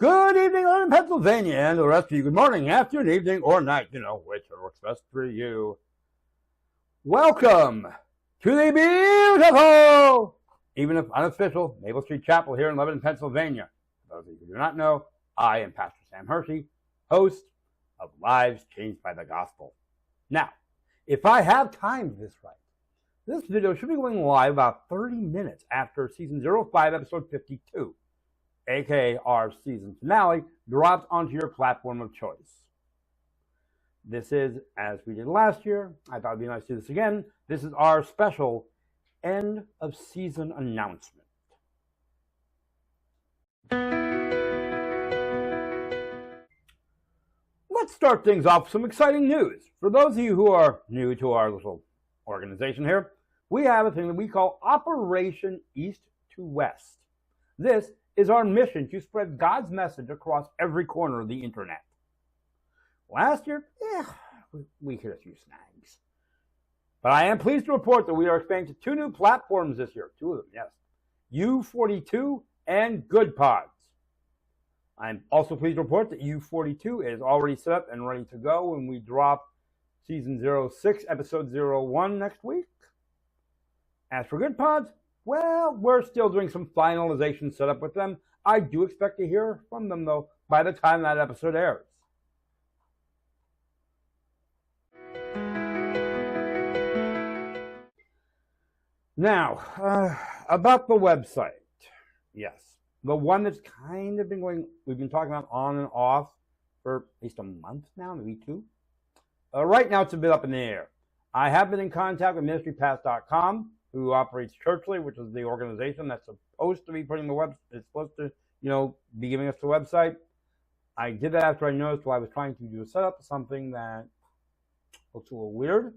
Good evening, in Pennsylvania, and the rest of you. Good morning, afternoon, evening, or night. You know, whichever works best for you. Welcome to the beautiful, even if unofficial, Maple Street Chapel here in Lebanon, Pennsylvania. For those of you who do not know, I am Pastor Sam Hershey, host of Lives Changed by the Gospel. Now, if I have timed this right, this video should be going live about 30 minutes after Season 05, Episode 52. aka our season finale, drops onto your platform of choice. This is, as we did last year, I thought it'd be nice to do this again, this is our special end of season announcement. Let's start things off with some exciting news. For those of you who are new to our little organization here, we have a thing that we call Operation East to West. This is our mission to spread God's message across every corner of the internet. Last year, we hit a few snags. But I am pleased to report that we are expanding to 2 new platforms this year. 2 of them, yes. U42 and GoodPods. I'm also pleased to report that U42 is already set up and ready to go when we drop Season 06, Episode 01 next week. As for GoodPods, well, we're still doing some finalization setup with them. I do expect to hear from them, though, by the time that episode airs. Now, about the website. Yes, the one that's kind of we've been talking about on and off for at least a month now, maybe 2. Right now, it's a bit up in the air. I have been in contact with ministrypass.com, who operates Churchly, which is the organization that's supposed to be putting the it's supposed to, be giving us the website. I did that after I noticed while I was trying to do a setup, something that looks a little weird.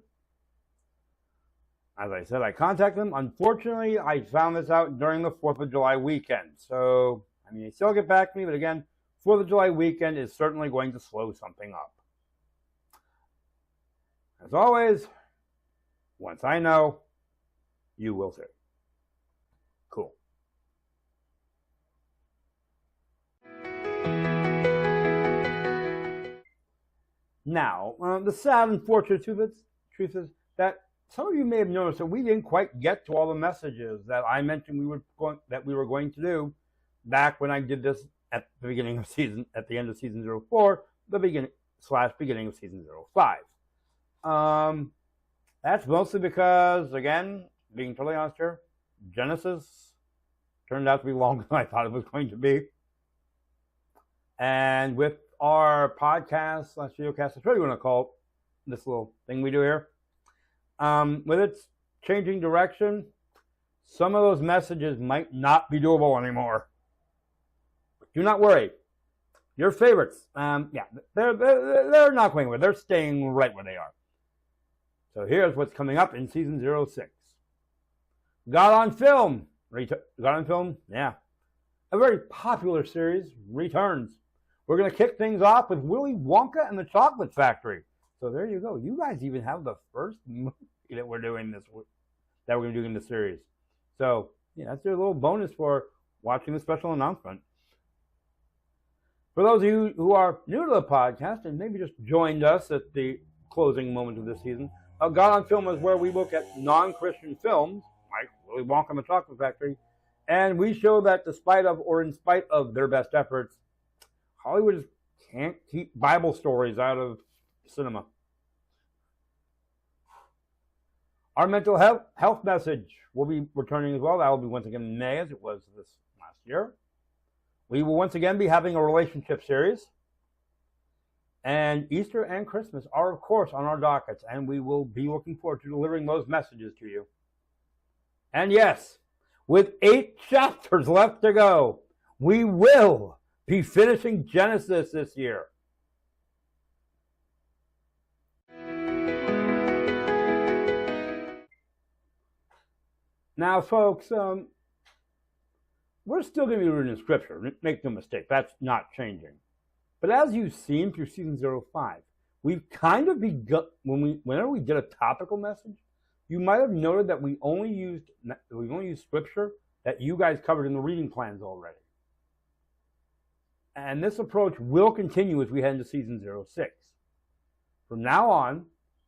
As I said, I contacted them. Unfortunately, I found this out during the 4th of July weekend. So, they still get back to me, but again, 4th of July weekend is certainly going to slow something up. As always, once I know, you will too. Cool. Now, the sad and unfortunate truth is that some of you may have noticed that we didn't quite get to all the messages that I mentioned we were going to do back when I did this at the beginning of at the end of Season 04, the beginning of Season 05. That's mostly because, again, being totally honest here, Genesis turned out to be longer than I thought it was going to be. And with our podcast / videocast, that's what you want to call this little thing we do here, with its changing direction, some of those messages might not be doable anymore. Do not worry. Your favorites, they're not going away. They're staying right where they are. So here's what's coming up in Season 06. God on Film. Yeah. A very popular series returns. We're going to kick things off with Willy Wonka and the Chocolate Factory. So there you go. You guys even have the first movie that we're going to do in the series. So, that's your little bonus for watching the special announcement. For those of you who are new to the podcast and maybe just joined us at the closing moment of this season, God on Film is where we look at non-Christian films, like Willy Wonka and the Chocolate Factory, and we show that in spite of their best efforts, Hollywood just can't keep Bible stories out of cinema. Our mental health message will be returning as well. That will be once again in May, as it was this last year. We will once again be having a relationship series. And Easter and Christmas are, of course, on our dockets, and we will be looking forward to delivering those messages to you. And yes, with 8 chapters left to go, we will be finishing Genesis this year. Now, folks, we're still going to be reading Scripture. Make no mistake, that's not changing. But as you've seen through Season 05, we've kind of begun, whenever we did a topical message, you might have noted that we've only used Scripture that you guys covered in the reading plans already. And this approach will continue as we head into season 06. From now on,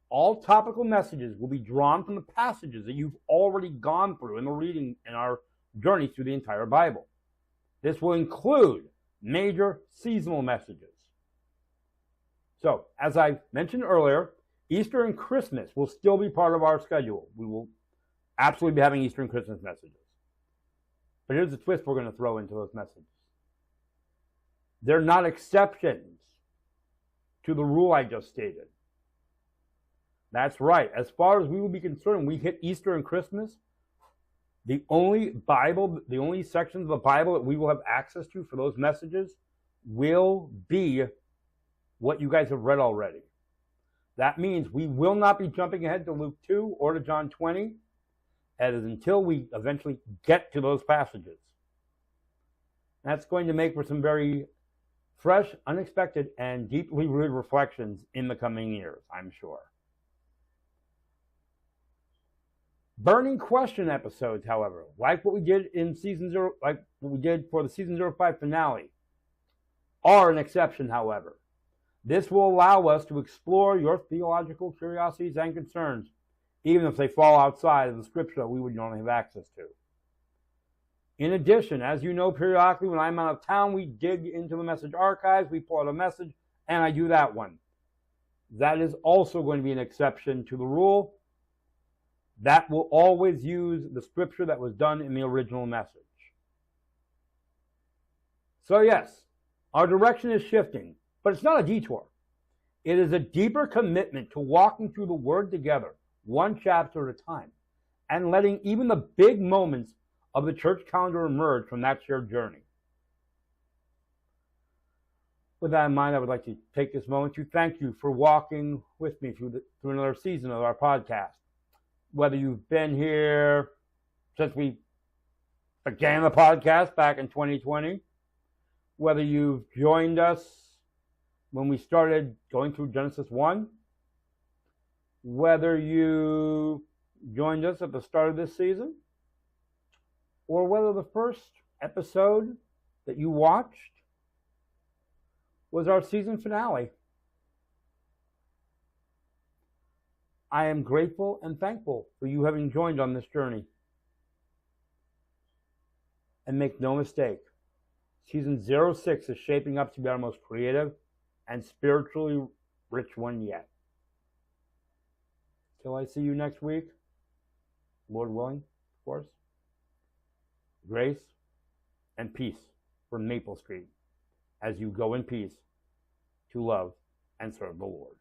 all topical messages will be drawn from the passages that you've already gone through in the reading in our journey through the entire Bible. This will include major seasonal messages. So, as I mentioned earlier, Easter and Christmas will still be part of our schedule. We will absolutely be having Easter and Christmas messages. But here's the twist we're going to throw into those messages. They're not exceptions to the rule I just stated. That's right. As far as we will be concerned, we hit Easter and Christmas. The only sections of the Bible that we will have access to for those messages will be what you guys have read already. That means we will not be jumping ahead to Luke 2 or to John 20, as until we eventually get to those passages. That's going to make for some very fresh, unexpected, and deeply rooted reflections in the coming years, I'm sure. Burning question episodes, however, like what we did in like what we did for the season 05 finale, are an exception, however. This will allow us to explore your theological curiosities and concerns, even if they fall outside of the scripture we would normally have access to. In addition, as you know, periodically when I'm out of town, we dig into the message archives, we pull out a message, and I do that one. That is also going to be an exception to the rule. That will always use the scripture that was done in the original message. So yes, our direction is shifting, but it's not a detour. It is a deeper commitment to walking through the Word together, one chapter at a time, and letting even the big moments of the church calendar emerge from that shared journey. With that in mind, I would like to take this moment to thank you for walking with me through another season of our podcast. Whether you've been here since we began the podcast back in 2020, whether you've joined us when we started going through Genesis 1, whether you joined us at the start of this season, or whether the first episode that you watched was our season finale. I am grateful and thankful for you having joined on this journey. And make no mistake, season 06 is shaping up to be our most creative and spiritually rich one yet. Till I see you next week, Lord willing, of course, grace and peace from Maple Street as you go in peace to love and serve the Lord.